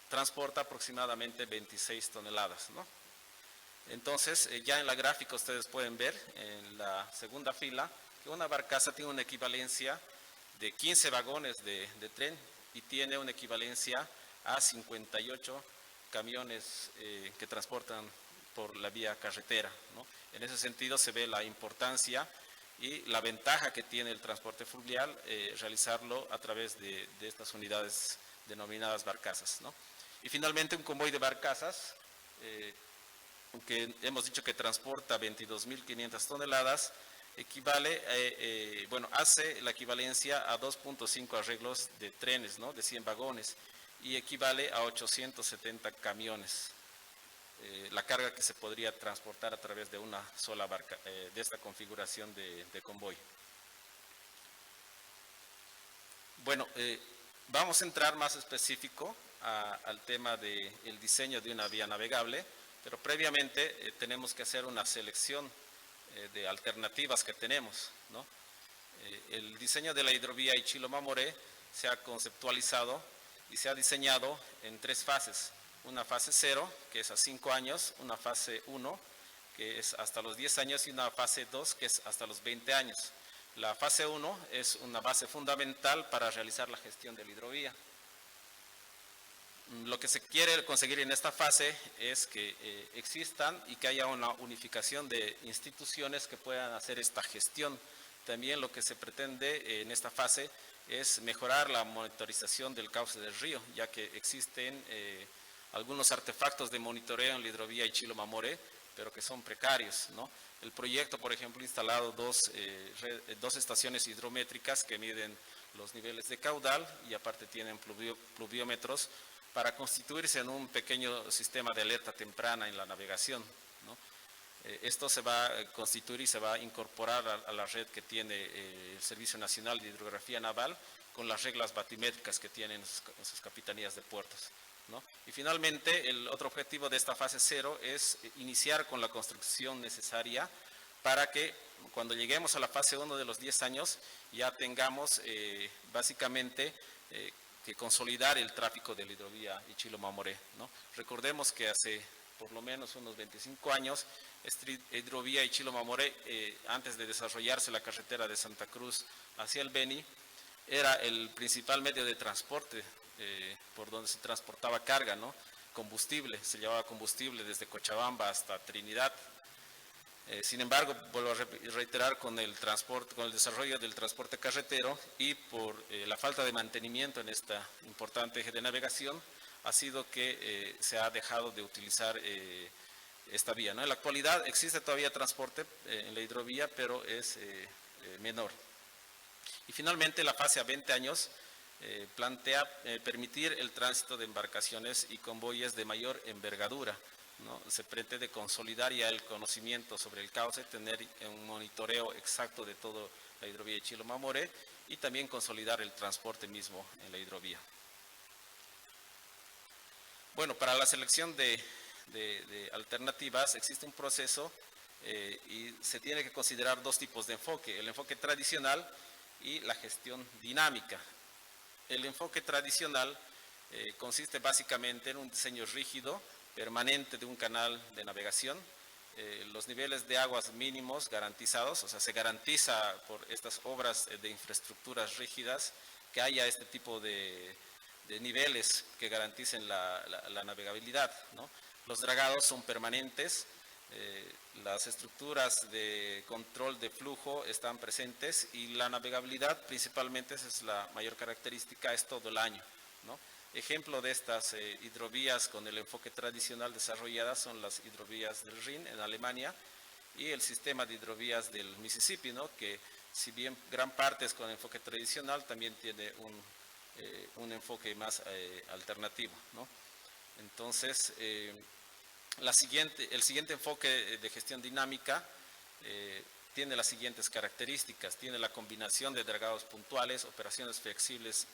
transporta aproximadamente 26 toneladas, ¿no? Entonces, ya en la gráfica ustedes pueden ver en la segunda fila que una barcaza tiene una equivalencia de 15 vagones de tren y tiene una equivalencia a 58 camiones que transportan por la vía carretera, ¿no? En ese sentido se ve la importancia y la ventaja que tiene el transporte fluvial realizarlo a través de estas unidades denominadas barcazas, ¿no? Y finalmente un convoy de barcazas que hemos dicho que transporta 22.500 toneladas, equivale, bueno, hace la equivalencia a 2.5 arreglos de trenes, ¿no? De 100 vagones y equivale a 870 camiones. La carga que se podría transportar a través de una sola barca, de esta configuración de convoy. Bueno, vamos a entrar más específico al tema del diseño de una vía navegable, pero previamente tenemos que hacer una selección de alternativas que tenemos, ¿no? El diseño de la hidrovía Ichilo-Mamoré se ha conceptualizado y se ha diseñado en 3 fases. Una fase 0, que es a 5 años, una fase 1, que es hasta los 10 años, y una fase 2, que es hasta los 20 años. La fase 1 es una base fundamental para realizar la gestión de la hidrovía. Lo que se quiere conseguir en esta fase es que existan y que haya una unificación de instituciones que puedan hacer esta gestión. También lo que se pretende en esta fase es mejorar la monitorización del cauce del río, ya que existen algunos artefactos de monitoreo en la hidrovía Ichilo-Mamoré, pero que son precarios, ¿no? El proyecto, por ejemplo, ha instalado dos estaciones hidrométricas que miden los niveles de caudal y aparte tienen pluviómetros para constituirse en un pequeño sistema de alerta temprana en la navegación, ¿no? Esto se va a constituir y se va a incorporar a la red que tiene el Servicio Nacional de Hidrografía Naval con las reglas batimétricas que tienen sus capitanías de puertos, ¿no? Y finalmente, el otro objetivo de esta fase 0 es iniciar con la construcción necesaria para que cuando lleguemos a la fase 1 de los 10 años ya tengamos básicamente que consolidar el tráfico de la hidrovía Ichilo-Mamoré, ¿no? Recordemos que hace por lo menos unos 25 años, esta hidrovía Ichilo-Mamoré, antes de desarrollarse la carretera de Santa Cruz hacia el Beni, era el principal medio de transporte por donde se transportaba carga, ¿no? Combustible, se llevaba combustible desde Cochabamba hasta Trinidad. Sin embargo, vuelvo a reiterar, con el desarrollo del transporte carretero y por la falta de mantenimiento en esta importante eje de navegación, ha sido que se ha dejado de utilizar esta vía, ¿no? En la actualidad existe todavía transporte en la hidrovía, pero es menor. Y finalmente, la fase a 20 años plantea permitir el tránsito de embarcaciones y convoyes de mayor envergadura, ¿no? Se pretende consolidar ya el conocimiento sobre el cauce, tener un monitoreo exacto de toda la hidrovía Ichilo-Mamoré y también consolidar el transporte mismo en la hidrovía. Bueno, para la selección de alternativas existe un proceso y se tiene que considerar 2 tipos de enfoque: el enfoque tradicional y la gestión dinámica. El enfoque tradicional consiste básicamente en un diseño rígido, permanente de un canal de navegación, los niveles de aguas mínimos garantizados, o sea, se garantiza por estas obras de infraestructuras rígidas que haya este tipo de niveles que garanticen la navegabilidad, ¿no? Los dragados son permanentes, las estructuras de control de flujo están presentes y la navegabilidad principalmente, esa es la mayor característica, es todo el año, ¿no? Ejemplo de estas hidrovías con el enfoque tradicional desarrolladas son las hidrovías del Rin en Alemania y el sistema de hidrovías del Mississippi, ¿no? Que si bien gran parte es con enfoque tradicional, también tiene un enfoque más alternativo, ¿no? Entonces, el siguiente enfoque de gestión dinámica tiene las siguientes características: tiene la combinación de dragados puntuales, operaciones flexibles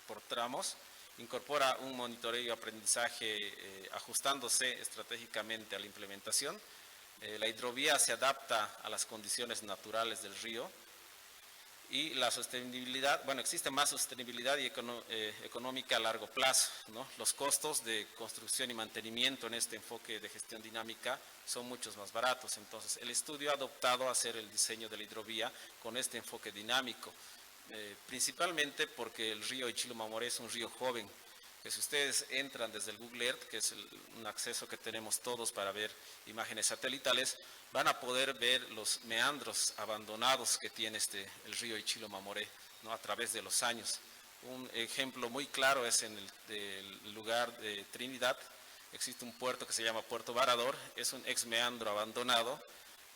por tramos, incorpora un monitoreo y aprendizaje ajustándose estratégicamente a la implementación, la hidrovía se adapta a las condiciones naturales del río Y la sostenibilidad, bueno, existe más sostenibilidad y económica a largo plazo, ¿no? Los costos de construcción y mantenimiento en este enfoque de gestión dinámica son muchos más baratos. Entonces, el estudio ha adoptado hacer el diseño de la hidrovía con este enfoque dinámico, principalmente porque el río Ichilumamoré es un río joven, que si ustedes entran desde el Google Earth, que es un acceso que tenemos todos para ver imágenes satelitales, van a poder ver los meandros abandonados que tiene el río Ichilumamoré, ¿no? A través de los años. Un ejemplo muy claro es en el lugar de Trinidad. Existe un puerto que se llama Puerto Varador, es un ex meandro abandonado,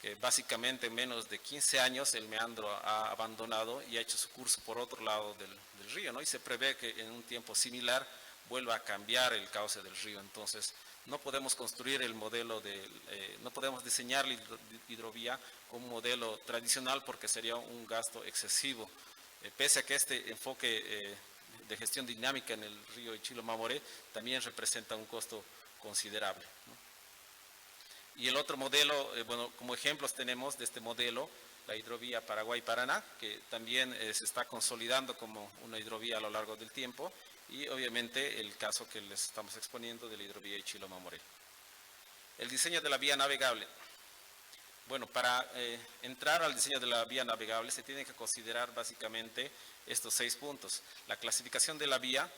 que básicamente en menos de 15 años el meandro ha abandonado y ha hecho su curso por otro lado del río, ¿no? Y se prevé que en un tiempo similar vuelva a cambiar el cauce del río. Entonces, no podemos construir el modelo no podemos diseñar la hidrovía como un modelo tradicional porque sería un gasto excesivo. Pese a que este enfoque de gestión dinámica en el río Ichilumamoré también representa un costo considerable, ¿no? Y el otro modelo, bueno, como ejemplos tenemos de este modelo, la hidrovía Paraguay-Paraná, que también se está consolidando como una hidrovía a lo largo del tiempo, y obviamente el caso que les estamos exponiendo de la hidrovía Ichilumamoré. El diseño de la vía navegable. Bueno, para entrar al diseño de la vía navegable se tienen que considerar básicamente estos 6 puntos. La clasificación de la vía,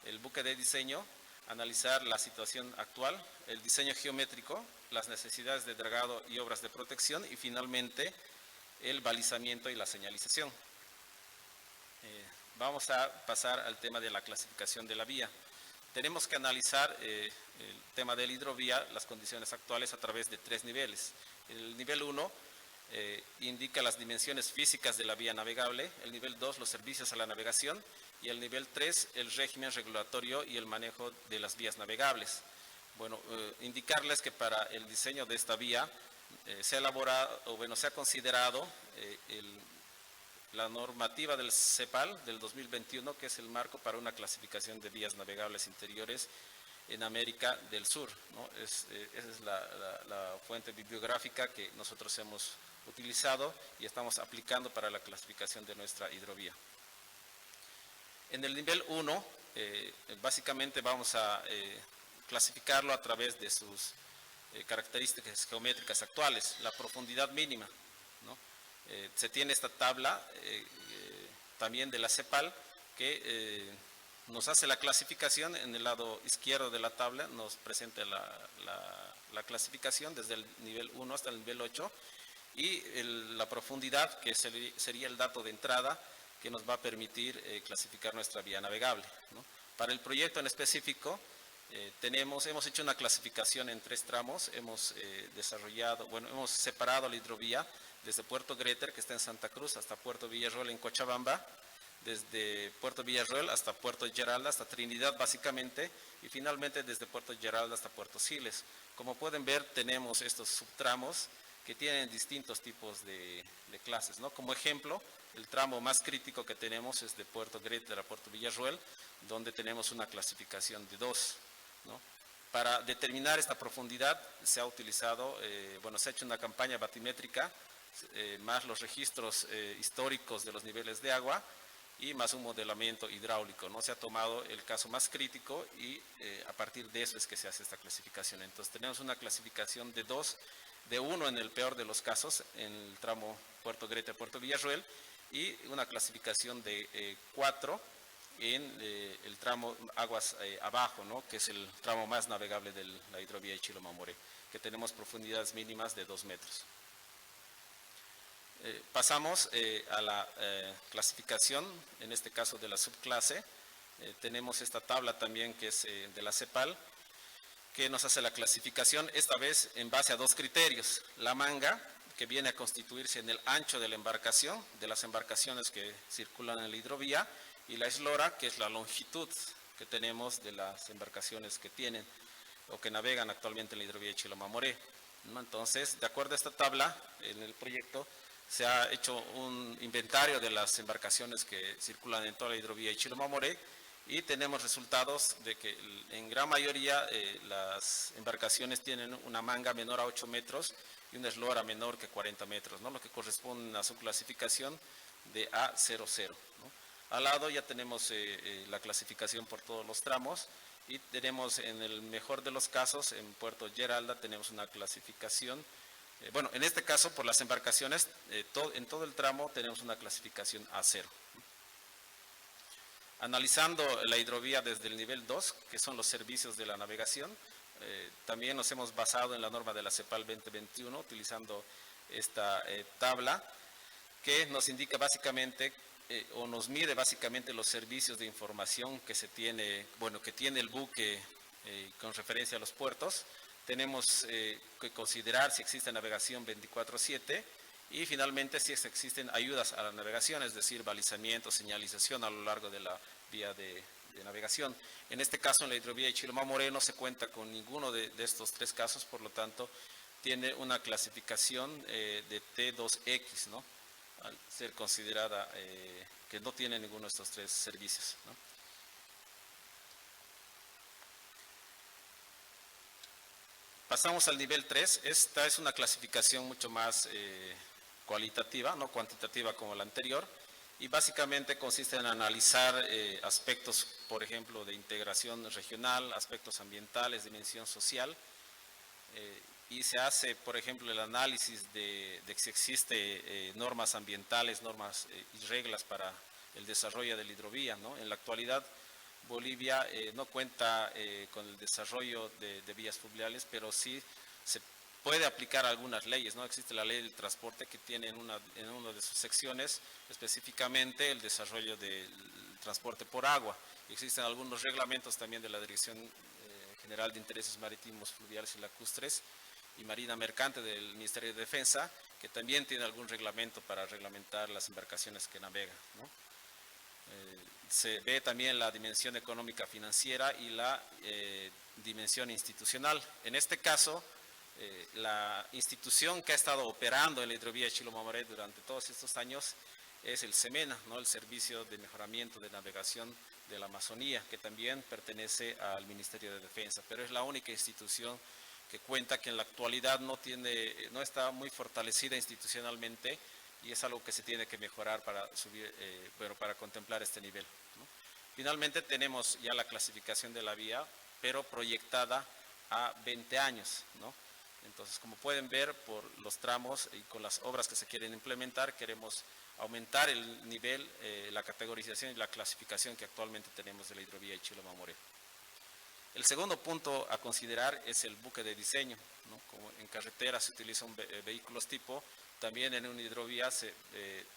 el buque de diseño, analizar la situación actual, el diseño geométrico, las necesidades de dragado y obras de protección y finalmente el balizamiento y la señalización. Vamos a pasar al tema de la clasificación de la vía. Tenemos que analizar el tema de la hidrovía, las condiciones actuales a través de 3 niveles. El nivel 1 indica las dimensiones físicas de la vía navegable, el nivel 2 los servicios a la navegación y el nivel 3 el régimen regulatorio y el manejo de las vías navegables. Bueno, indicarles que para el diseño de esta vía se ha elaborado, o bueno, se ha considerado la normativa del CEPAL del 2021, que es el marco para una clasificación de vías navegables interiores en América del Sur, ¿no? Esa es la fuente bibliográfica que nosotros hemos utilizado y estamos aplicando para la clasificación de nuestra hidrovía. En el nivel 1, básicamente vamos a clasificarlo a través de sus características geométricas actuales, la profundidad mínima, ¿no? Se tiene esta tabla también de la CEPAL que nos hace la clasificación. En el lado izquierdo de la tabla nos presenta la clasificación desde el nivel 1 hasta el nivel 8 y la profundidad, que sería el dato de entrada que nos va a permitir clasificar nuestra vía navegable, ¿no? Para el proyecto en específico hemos hecho una clasificación en 3 tramos, hemos separado la hidrovía desde Puerto Greter, que está en Santa Cruz, hasta Puerto Villarroel en Cochabamba, desde Puerto Villarroel hasta Puerto Geralda, hasta Trinidad básicamente, y finalmente desde Puerto Geralda hasta Puerto Siles. Como pueden ver, tenemos estos subtramos que tienen distintos tipos de clases, ¿no? Como ejemplo, el tramo más crítico que tenemos es de Puerto Greter a Puerto Villarroel, donde tenemos una clasificación de 2, ¿no? Para determinar esta profundidad se ha utilizado, se ha hecho una campaña batimétrica, más los registros históricos de los niveles de agua y más un modelamiento hidráulico, ¿no? Se ha tomado el caso más crítico y a partir de eso es que se hace esta clasificación. Entonces tenemos una clasificación de 2, de 1 en el peor de los casos, en el tramo Puerto Greter-Puerto Villarroel, y una clasificación de 4 en el tramo aguas abajo, ¿no? Que es el tramo más navegable de la hidrovía Ichilumamoré, que tenemos profundidades mínimas de 2 metros. Pasamos a la clasificación, en este caso de la subclase. Tenemos esta tabla también que es de la CEPAL, que nos hace la clasificación, esta vez en base a 2 criterios. La manga, que viene a constituirse en el ancho de la embarcación, de las embarcaciones que circulan en la hidrovía, y la eslora, que es la longitud que tenemos de las embarcaciones que tienen o que navegan actualmente en la hidrovía Ichilumamoré, ¿no? Entonces, de acuerdo a esta tabla, en el proyecto se ha hecho un inventario de las embarcaciones que circulan en toda la hidrovía Ichilumamoré y tenemos resultados de que en gran mayoría las embarcaciones tienen una manga menor a 8 metros y una eslora menor que 40 metros, ¿no? Lo que corresponde a su clasificación de A00, ¿no? Al lado ya tenemos la clasificación por todos los tramos y tenemos en el mejor de los casos en Puerto Geralda tenemos una clasificación, bueno, en este caso por las embarcaciones, en todo el tramo tenemos una clasificación A0. Analizando la hidrovía desde el nivel 2, que son los servicios de la navegación, también nos hemos basado en la norma de la CEPAL 2021, utilizando esta tabla, que nos indica básicamente, o nos mide básicamente los servicios de información que se tiene, bueno, que tiene el buque con referencia a los puertos. Tenemos que considerar si existe navegación 24/7 y finalmente si existen ayudas a la navegación, es decir, balizamiento, señalización a lo largo de la vía de navegación. En este caso, en la hidrovía de Chilomamoré no se cuenta con ninguno de estos tres casos, por lo tanto, tiene una clasificación de T2X, ¿no? Al ser considerada que no tiene ninguno de estos tres servicios, ¿no? Pasamos al nivel 3. Esta es una clasificación mucho más cualitativa, no cuantitativa como la anterior, y básicamente consiste en analizar aspectos, por ejemplo, de integración regional, aspectos ambientales, dimensión social, y se hace, por ejemplo, el análisis de si existe normas ambientales, normas y reglas para el desarrollo de la hidrovía, ¿no? En la actualidad, Bolivia no cuenta con el desarrollo de vías fluviales, pero sí se puede aplicar algunas leyes, ¿no? Existe la ley del transporte que tiene en una de sus secciones específicamente el desarrollo del transporte por agua. Existen algunos reglamentos también de la Dirección General de Intereses Marítimos, Fluviales y Lacustres y Marina Mercante del Ministerio de Defensa, que también tiene algún reglamento para reglamentar las embarcaciones que navegan, ¿no? Se ve también la dimensión económica financiera y la dimensión institucional. En este caso, la institución que ha estado operando en la hidrovía de Chilomamoré durante todos estos años es el SEMENA, ¿no? El Servicio de Mejoramiento de Navegación de la Amazonía, que también pertenece al Ministerio de Defensa, pero es la única institución que cuenta que en la actualidad no está muy fortalecida institucionalmente y es algo que se tiene que mejorar para subir, para contemplar este nivel, ¿no? Finalmente tenemos ya la clasificación de la vía, pero proyectada a 20 años, ¿no? Entonces, como pueden ver, por los tramos y con las obras que se quieren implementar, queremos aumentar el nivel, la categorización y la clasificación que actualmente tenemos de la hidrovía de Chilomamoré. El segundo punto a considerar es el buque de diseño, ¿no? Como en carretera se utilizan vehículos tipo, también en una hidrovía se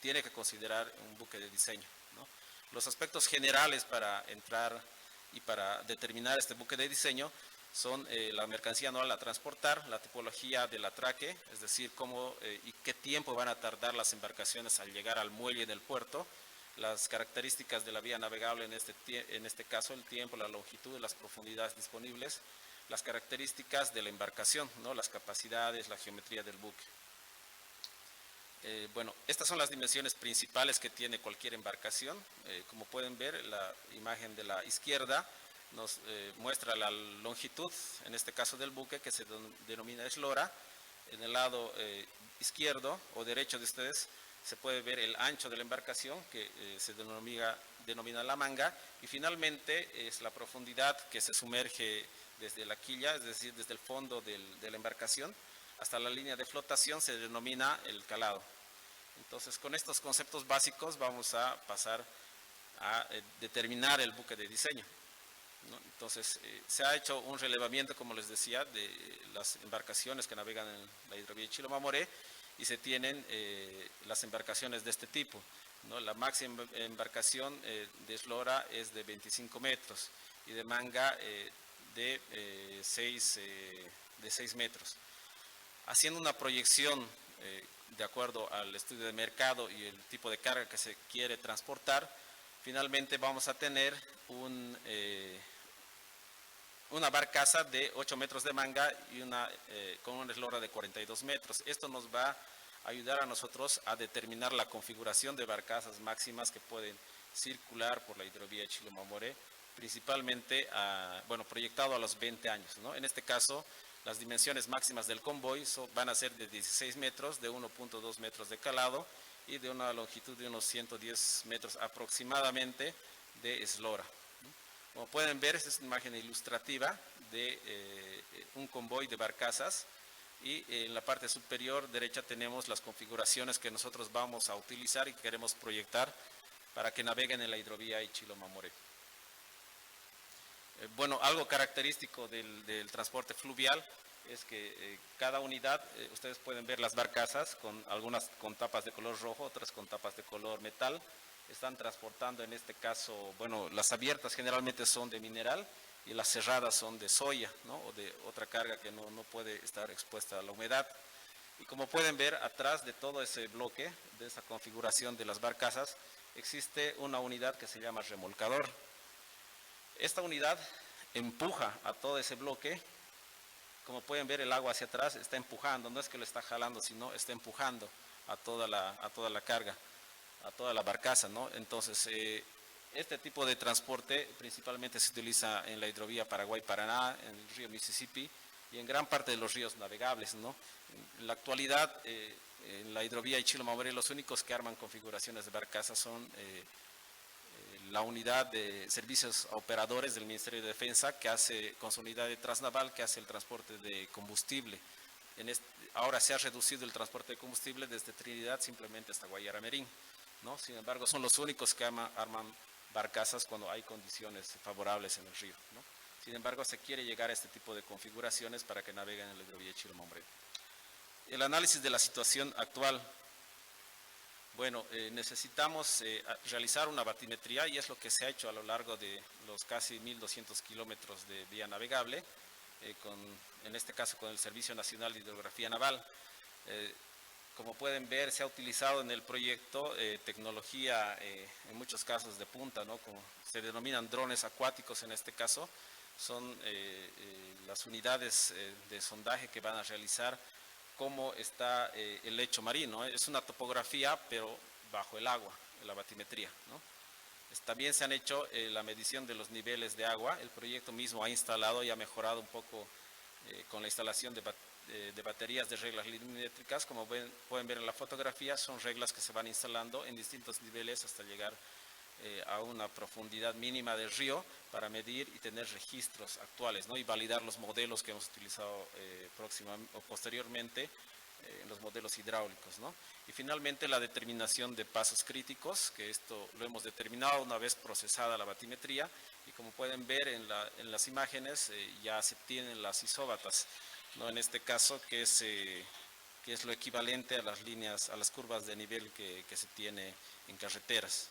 tiene que considerar un buque de diseño, ¿no? Los aspectos generales para entrar y para determinar este buque de diseño son la mercancía anual a transportar, la tipología del atraque, es decir, cómo y qué tiempo van a tardar las embarcaciones al llegar al muelle del puerto, las características de la vía navegable, en este caso el tiempo, la longitud y las profundidades disponibles, las características de la embarcación, ¿no? Las capacidades, la geometría del buque. Bueno, estas son las dimensiones principales que tiene cualquier embarcación. Como pueden ver, la imagen de la izquierda nos muestra la longitud, en este caso del buque, que se denomina eslora. En el lado izquierdo o derecho de ustedes se puede ver el ancho de la embarcación, que se denomina la manga, y finalmente es la profundidad que se sumerge desde la quilla, es decir, desde el fondo de la embarcación hasta la línea de flotación, se denomina el calado. Entonces, con estos conceptos básicos vamos a pasar a determinar el buque de diseño, ¿no? Entonces, se ha hecho un relevamiento, como les decía, de las embarcaciones que navegan en la hidrovía de Chilomamoré y se tienen las embarcaciones de este tipo, ¿no? La máxima embarcación de eslora es de 25 metros y de manga de 6 metros. Haciendo una proyección de acuerdo al estudio de mercado y el tipo de carga que se quiere transportar, finalmente vamos a tener una barcaza de 8 metros de manga y con una eslora de 42 metros. Esto nos va a ayudar a nosotros a determinar la configuración de barcazas máximas que pueden circular por la hidrovía de Chilomamoré, principalmente, proyectado a los 20 años, ¿no? En este caso, las dimensiones máximas del convoy van a ser de 16 metros, de 1.2 metros de calado y de una longitud de unos 110 metros aproximadamente de eslora. Como pueden ver, esta es una imagen ilustrativa de un convoy de barcazas, y en la parte superior derecha tenemos las configuraciones que nosotros vamos a utilizar y que queremos proyectar para que naveguen en la hidrovía Ichilo-Mamoré. Bueno, algo característico del transporte fluvial es que cada unidad, ustedes pueden ver las barcazas, algunas con tapas de color rojo, otras con tapas de color metal. Están transportando, en este caso, bueno, las abiertas generalmente son de mineral y las cerradas son de soya, ¿no? O de otra carga que no puede estar expuesta a la humedad. Y como pueden ver, atrás de todo ese bloque, de esa configuración de las barcazas, existe una unidad que se llama remolcador. Esta unidad empuja a todo ese bloque. Como pueden ver, el agua hacia atrás está empujando, no es que lo está jalando, sino está empujando a toda la carga, a toda la barcaza, ¿no? Entonces, este tipo de transporte principalmente se utiliza en la hidrovía Paraguay-Paraná, en el río Mississippi y en gran parte de los ríos navegables, ¿no? En la actualidad, en la hidrovía Ichilo-Mamoré, los únicos que arman configuraciones de barcazas son la unidad de servicios a operadores del Ministerio de Defensa, que hace, con su unidad de transnaval, que hace el transporte de combustible. Ahora se ha reducido el transporte de combustible desde Trinidad simplemente hasta Guayaramerín, ¿no? Sin embargo, son los únicos que arman barcazas cuando hay condiciones favorables en el río, ¿no? Sin embargo, se quiere llegar a este tipo de configuraciones para que naveguen en la hidrovía Ichilo-Mamoré. El análisis de la situación actual. Bueno, necesitamos realizar una batimetría, y es lo que se ha hecho a lo largo de los casi 1.200 kilómetros de vía navegable, en este caso con el Servicio Nacional de Hidrografía Naval. Como pueden ver, se ha utilizado en el proyecto tecnología, en muchos casos de punta, ¿no? Como se denominan drones acuáticos en este caso, son las unidades de sondaje que van a realizar cómo está el lecho marino. Es una topografía, pero bajo el agua, la batimetría, ¿no? También se han hecho la medición de los niveles de agua. El proyecto mismo ha instalado y ha mejorado un poco con la instalación de baterías de reglas limítricas. Como pueden ver en la fotografía, son reglas que se van instalando en distintos niveles hasta llegar a una profundidad mínima del río para medir y tener registros actuales, ¿no? Y validar los modelos que hemos utilizado posteriormente en los modelos hidráulicos, ¿no? Y finalmente la determinación de pasos críticos, que esto lo hemos determinado una vez procesada la batimetría, y como pueden ver en las imágenes ya se tienen las isóbatas, ¿no? En este caso que es lo equivalente a las líneas, a las curvas de nivel que se tiene en carreteras.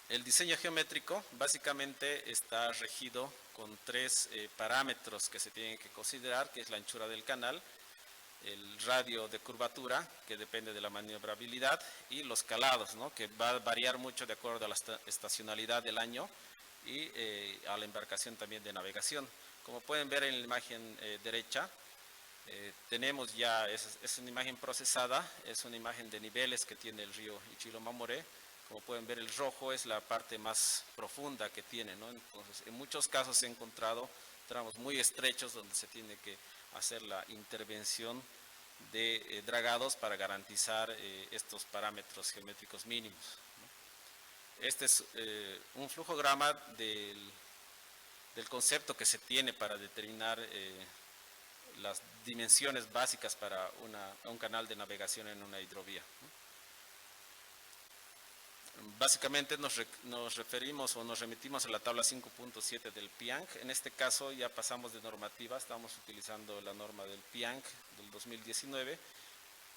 El diseño geométrico básicamente está regido con tres parámetros que se tienen que considerar, que es la anchura del canal, el radio de curvatura, que depende de la maniobrabilidad, y los calados, ¿no? Que va a variar mucho de acuerdo a la estacionalidad del año y a la embarcación también de navegación. Como pueden ver en la imagen derecha, tenemos ya, es una imagen procesada, es una imagen de niveles que tiene el río Ichilo-Mamoré. Como pueden ver, el rojo es la parte más profunda que tiene, ¿no? Entonces, en muchos casos se han encontrado tramos muy estrechos donde se tiene que hacer la intervención de dragados para garantizar estos parámetros geométricos mínimos, ¿no? Este es un flujograma del concepto que se tiene para determinar las dimensiones básicas para un canal de navegación en una hidrovía, ¿no? Básicamente nos referimos o nos remitimos a la tabla 5.7 del PIANC. En este caso ya pasamos de normativa, estamos utilizando la norma del PIANC del 2019,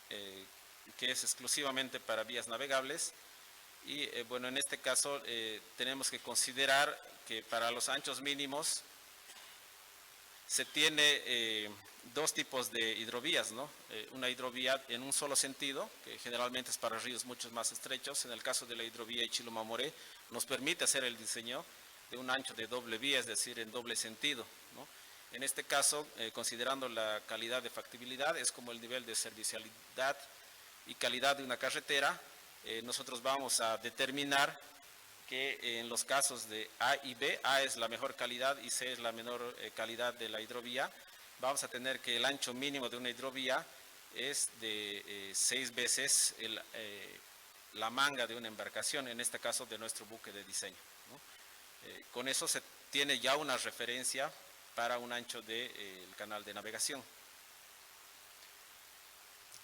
que es exclusivamente para vías navegables. Y bueno, en este caso tenemos que considerar que para los anchos mínimos se tiene dos tipos de hidrovías, ¿no? Una hidrovía en un solo sentido, que generalmente es para ríos mucho más estrechos. En el caso de la hidrovía Ichilo-Mamoré, nos permite hacer el diseño de un ancho de doble vía, es decir, en doble sentido, ¿no? En este caso, considerando la calidad de factibilidad, es como el nivel de servicialidad y calidad de una carretera. Nosotros vamos a determinar que en los casos de A y B, A es la mejor calidad y C es la menor calidad de la hidrovía. vamos a tener que el ancho mínimo de una hidrovía es de 6 veces la manga de una embarcación, en este caso de nuestro buque de diseño, ¿no? Con eso se tiene ya una referencia para un ancho del canal de navegación.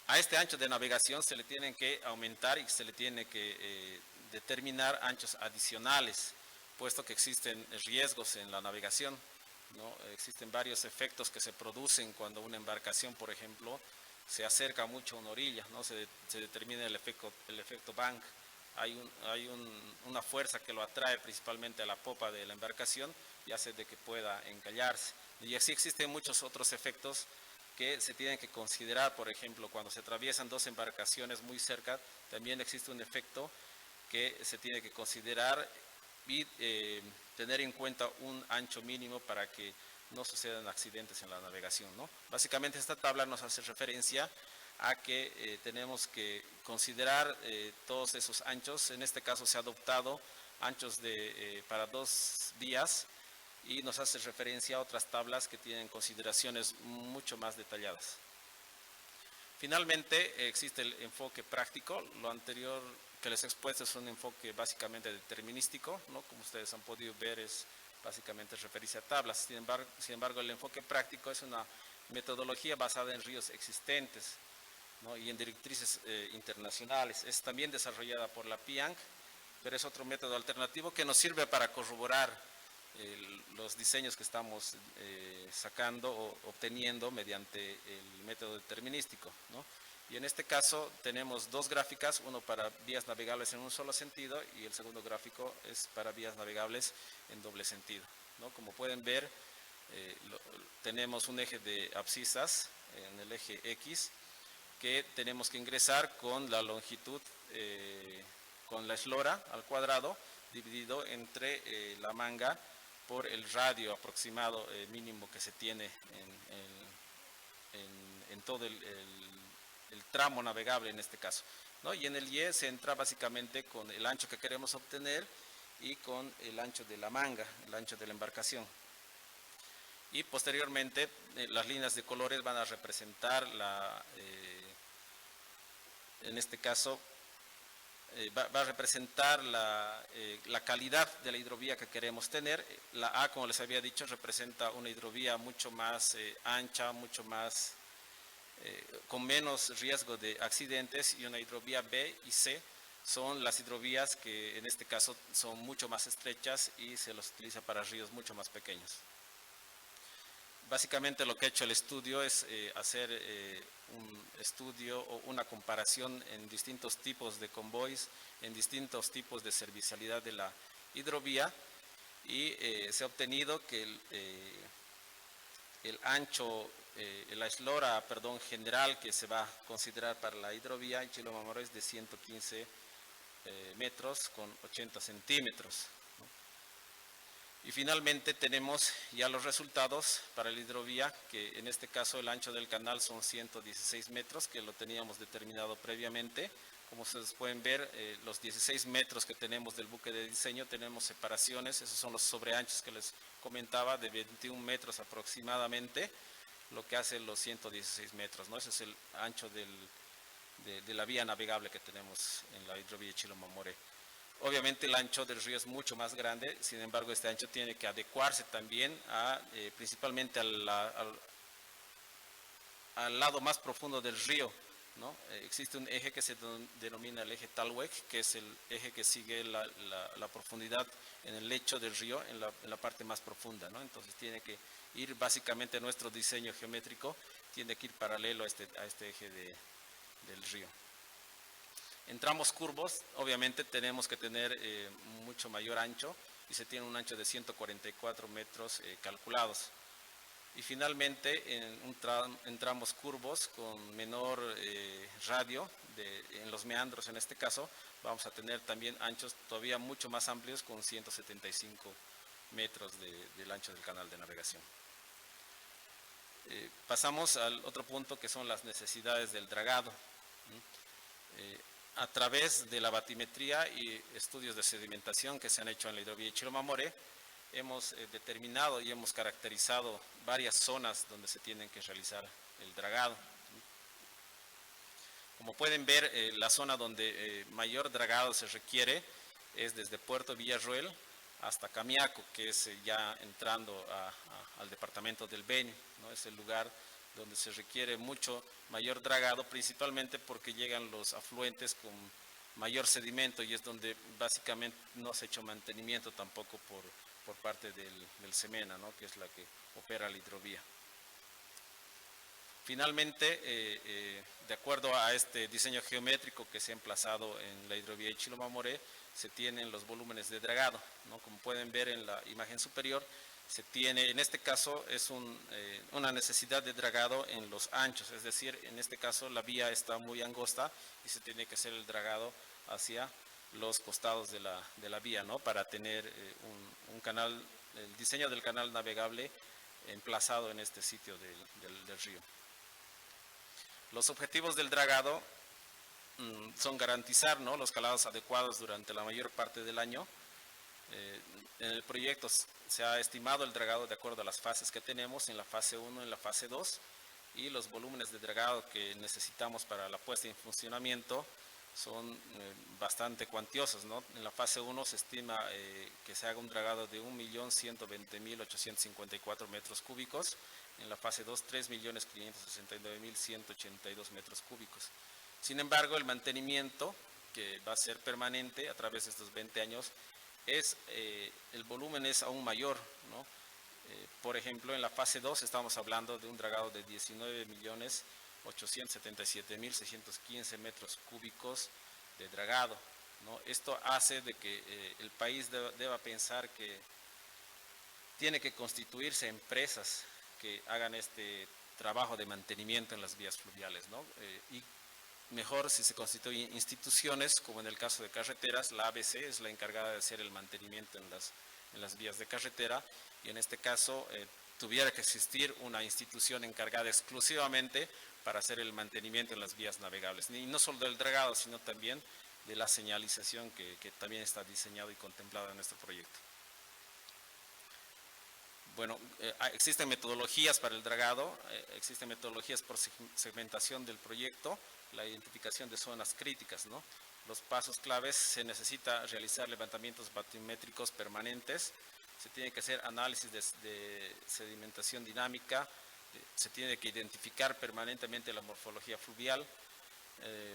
A este ancho de navegación se le tienen que aumentar y se le tiene que determinar anchos adicionales, puesto que existen riesgos en la navegación, ¿no? Existen varios efectos que se producen cuando una embarcación, por ejemplo, se acerca mucho a una orilla, ¿no? Se determina el efecto bank. Hay una fuerza que lo atrae principalmente a la popa de la embarcación y hace de que pueda encallarse. Y así existen muchos otros efectos que se tienen que considerar. Por ejemplo, cuando se atraviesan dos embarcaciones muy cerca, también existe un efecto que se tiene que considerar y tener en cuenta un ancho mínimo para que no sucedan accidentes en la navegación, ¿no? Básicamente esta tabla nos hace referencia a que tenemos que considerar todos esos anchos. En este caso se ha adoptado anchos para 2 vías y nos hace referencia a otras tablas que tienen consideraciones mucho más detalladas. Finalmente existe el enfoque práctico. Lo anterior que les he expuesto es un enfoque básicamente determinístico, ¿no? Como ustedes han podido ver, es básicamente referirse a tablas. Sin embargo, el enfoque práctico es una metodología basada en ríos existentes, ¿no? Y en directrices internacionales. Es también desarrollada por la PIANC, pero es otro método alternativo que nos sirve para corroborar los diseños que estamos sacando o obteniendo mediante el método determinístico, ¿no? Y en este caso tenemos dos gráficas, uno para vías navegables en un solo sentido y el segundo gráfico es para vías navegables en doble sentido, ¿no? Como pueden ver, tenemos un eje de abscisas en el eje X que tenemos que ingresar con la longitud, con la eslora al cuadrado, dividido entre la manga por el radio aproximado mínimo que se tiene en todo el tramo navegable en este caso, ¿no? Y en el Y se entra básicamente con el ancho que queremos obtener y con el ancho de la manga, el ancho de la embarcación. Y posteriormente las líneas de colores van a representar en este caso va a representar la calidad de la hidrovía que queremos tener. La A, como les había dicho, representa una hidrovía mucho más ancha, mucho más con menos riesgo de accidentes, y una hidrovía B y C son las hidrovías que en este caso son mucho más estrechas y se los utiliza para ríos mucho más pequeños. Básicamente lo que ha hecho el estudio es hacer un estudio o una comparación en distintos tipos de convoys, en distintos tipos de servicialidad de la hidrovía, y se ha obtenido que el ancho, la eslora, perdón, general que se va a considerar para la hidrovía en Chilomamoro es de 115 metros con 80 centímetros. Y finalmente tenemos ya los resultados para la hidrovía, que en este caso el ancho del canal son 116 metros, que lo teníamos determinado previamente. Como ustedes pueden ver, los 16 metros que tenemos del buque de diseño, tenemos separaciones, esos son los sobreanchos que les comentaba, de 21 metros aproximadamente, lo que hace los 116 metros, ¿no? Ese es el ancho de la vía navegable que tenemos en la hidrovía Chilomamore. Obviamente el ancho del río es mucho más grande, sin embargo este ancho tiene que adecuarse también principalmente al lado más profundo del río, ¿no? Existe un eje que se denomina el eje Talweg, que es el eje que sigue la profundidad en el lecho del río, en la parte más profunda, ¿no? Entonces tiene que ir, básicamente nuestro diseño geométrico tiene que ir paralelo a este eje del río. En tramos curvos, obviamente tenemos que tener mucho mayor ancho, y se tiene un ancho de 144 metros calculados. Y finalmente, en tramos curvos con menor radio, en los meandros en este caso, vamos a tener también anchos todavía mucho más amplios, con 175 metros del ancho del canal de navegación. Pasamos al otro punto, que son las necesidades del dragado. A través de la batimetría y estudios de sedimentación que se han hecho en la hidrovía Chilomamore, hemos determinado y hemos caracterizado varias zonas donde se tienen que realizar el dragado. Como pueden ver, la zona donde mayor dragado se requiere es desde Puerto Villarroel hasta Camiaco, que es ya entrando al departamento del Beni, ¿no? Es el lugar donde se requiere mucho mayor dragado, principalmente porque llegan los afluentes con mayor sedimento y es donde básicamente no se ha hecho mantenimiento tampoco por parte del SEMENA, ¿no? Que es la que opera la hidrovía. Finalmente, de acuerdo a este diseño geométrico que se ha emplazado en la hidrovía de Chilomamoré, se tienen los volúmenes de dragado, ¿no? Como pueden ver en la imagen superior, se tiene, en este caso, es una necesidad de dragado en los anchos, es decir, en este caso la vía está muy angosta y se tiene que hacer el dragado hacia los costados de la vía, ¿no? Para tener un canal, el diseño del canal navegable emplazado en este sitio del río. Los objetivos del dragado son garantizar, ¿no?, los calados adecuados durante la mayor parte del año. En el proyecto se ha estimado el dragado de acuerdo a las fases que tenemos, en la fase 1, en la fase 2, y los volúmenes de dragado que necesitamos para la puesta en funcionamiento son bastante cuantiosos, ¿no? En la fase 1 se estima que se haga un dragado de 1.120.854 metros cúbicos, en la fase 2 3.569.182 metros cúbicos. Sin embargo, el mantenimiento, que va a ser permanente a través de estos 20 años, el volumen es aún mayor, ¿no? Por ejemplo, en la fase 2 estamos hablando de un dragado de 19.877.615 metros cúbicos de dragado, ¿no? Esto hace de que el país deba pensar que tiene que constituirse empresas que hagan este trabajo de mantenimiento en las vías fluviales, ¿no? Y mejor si se constituyen instituciones, como en el caso de carreteras, la ABC es la encargada de hacer el mantenimiento en las vías de carretera, y en este caso tuviera que existir una institución encargada exclusivamente para hacer el mantenimiento en las vías navegables, y no solo del dragado, sino también de la señalización que también está diseñado y contemplado en nuestro proyecto. Bueno, existen metodologías para el dragado, existen metodologías por segmentación del proyecto, la identificación de zonas críticas, ¿no? Los pasos claves: se necesita realizar levantamientos batimétricos permanentes, se tiene que hacer análisis de sedimentación dinámica, se tiene que identificar permanentemente la morfología fluvial,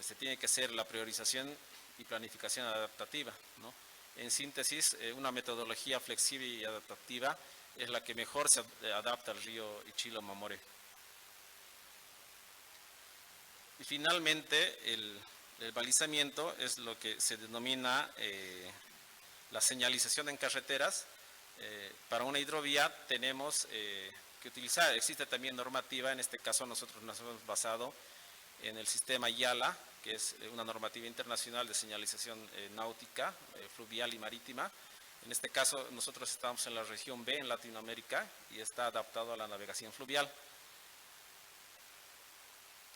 se tiene que hacer la priorización y planificación adaptativa, ¿no? En síntesis, una metodología flexible y adaptativa es la que mejor se adapta al río Chilomamoré. Y finalmente, el balizamiento es lo que se denomina la señalización en carreteras. Para una hidrovía tenemos que utilizar, existe también normativa, en este caso nosotros nos hemos basado en el sistema YALA, que es una normativa internacional de señalización náutica, fluvial y marítima. En este caso nosotros estamos en la región B en Latinoamérica y está adaptado a la navegación fluvial.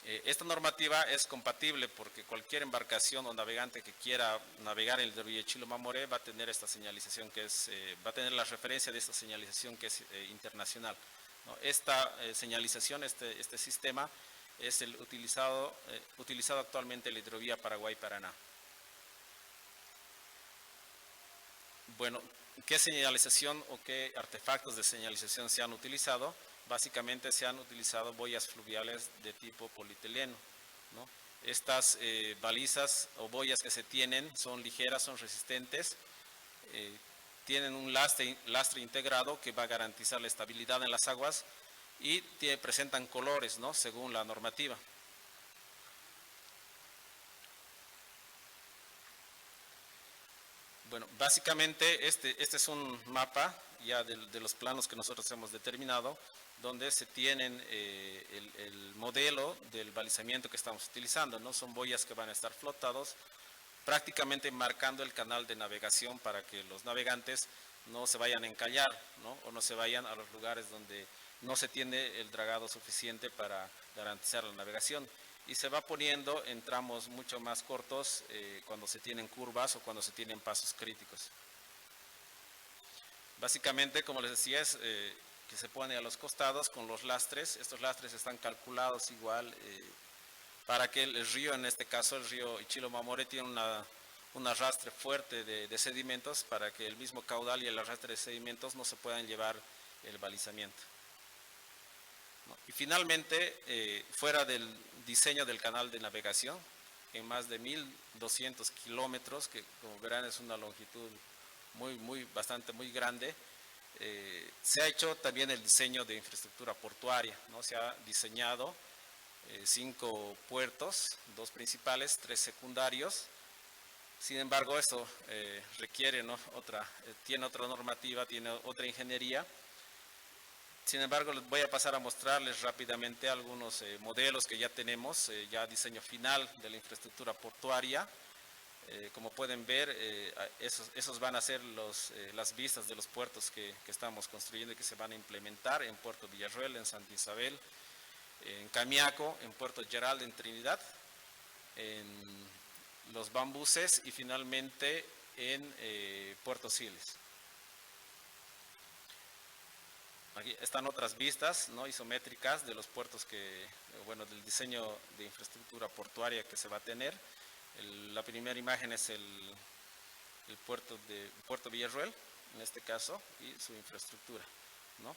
Esta normativa es compatible porque cualquier embarcación o navegante que quiera navegar en el río Chilomamoré va a tener esta señalización va a tener la referencia de esta señalización que es internacional, ¿no? Esta señalización, este sistema es el utilizado actualmente en la hidrovía Paraguay-Paraná. Bueno, ¿qué señalización o qué artefactos de señalización se han utilizado? Básicamente se han utilizado boyas fluviales de tipo polietileno, ¿no? Estas balizas o boyas que se tienen son ligeras, son resistentes, tienen un lastre integrado que va a garantizar la estabilidad en las aguas y presentan colores, ¿no?, según la normativa. Bueno, básicamente este es un mapa ya de los planos que nosotros hemos determinado, donde se tienen el modelo del balizamiento que estamos utilizando, ¿no? Son boyas que van a estar flotados, prácticamente marcando el canal de navegación para que los navegantes no se vayan a encallar, ¿no?, o no se vayan a los lugares donde no se tiene el dragado suficiente para garantizar la navegación. Y se va poniendo en tramos mucho más cortos cuando se tienen curvas o cuando se tienen pasos críticos. Básicamente, como les decía, es que se pone a los costados con los lastres. Estos lastres están calculados igual para que el río, en este caso el río Ichilo-Mamoré, tiene un arrastre fuerte de sedimentos para que el mismo caudal y el arrastre de sedimentos no se puedan llevar el balizamiento. ¿No? Y finalmente, fuera del diseño del canal de navegación, en más de 1.200 kilómetros, que como verán es una longitud bastante muy grande, se ha hecho también el diseño de infraestructura portuaria, ¿no? Se ha diseñado 5 puertos, 2 principales, 3 secundarios. Sin embargo, esto requiere, ¿no?, tiene otra normativa, tiene otra ingeniería. Sin embargo, les voy a pasar a mostrarles rápidamente algunos modelos que ya tenemos, ya diseño final de la infraestructura portuaria. Como pueden ver, esos van a ser las vistas de los puertos que estamos construyendo y que se van a implementar en Puerto Villarroel, en Santa Isabel, en Camiaco, en Puerto Gerald, en Trinidad, en Los Bambuses y finalmente en Puerto Siles. Aquí están otras vistas, ¿no?, isométricas de los puertos del diseño de infraestructura portuaria que se va a tener. La primera imagen es el Puerto Villarroel, en este caso, y su infraestructura, ¿no?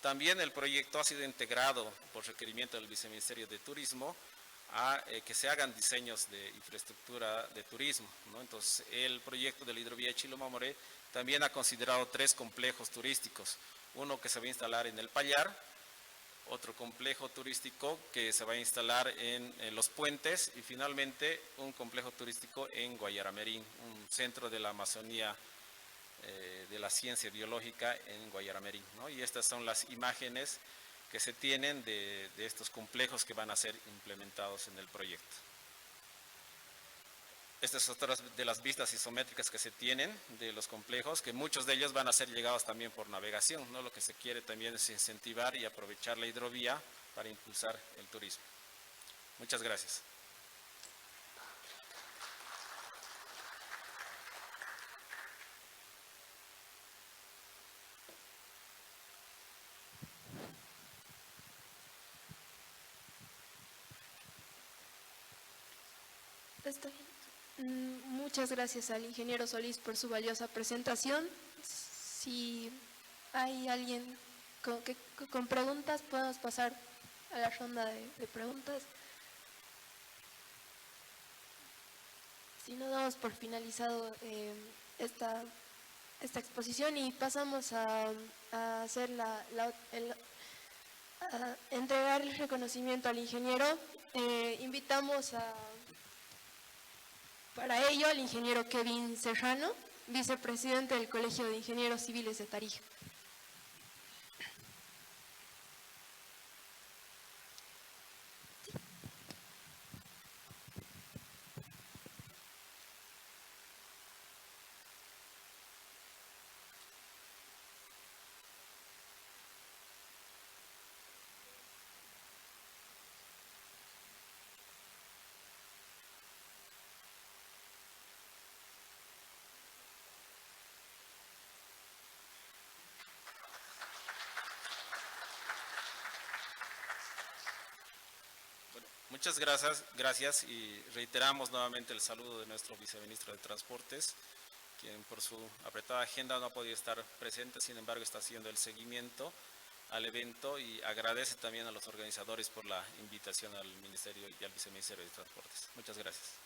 También el proyecto ha sido integrado por requerimiento del Viceministerio de Turismo a que se hagan diseños de infraestructura de turismo, ¿no? Entonces, el proyecto de la hidrovía Ichilo-Mamoré también ha considerado 3 complejos turísticos. Uno que se va a instalar en el Pallar, otro complejo turístico que se va a instalar en Los Puentes y finalmente un complejo turístico en Guayaramerín, un centro de la Amazonía de la ciencia biológica en Guayaramerín, ¿no? Y estas son las imágenes que se tienen de estos complejos que van a ser implementados en el proyecto. Estas son otras de las vistas isométricas que se tienen de los complejos, que muchos de ellos van a ser llegados también por navegación, ¿no? Lo que se quiere también es incentivar y aprovechar la hidrovía para impulsar el turismo. Muchas gracias. Está bien. Muchas gracias al ingeniero Solís por su valiosa presentación. Si hay alguien con preguntas, podemos pasar a la ronda de preguntas. Si no, damos por finalizado esta exposición y pasamos a hacer a entregar el reconocimiento al ingeniero. Invitamos para ello al ingeniero Kevin Serrano, vicepresidente del Colegio de Ingenieros Civiles de Tarija. Muchas gracias y reiteramos nuevamente el saludo de nuestro viceministro de Transportes, quien por su apretada agenda no ha podido estar presente, sin embargo está haciendo el seguimiento al evento y agradece también a los organizadores por la invitación al Ministerio y al Viceministerio de Transportes. Muchas gracias.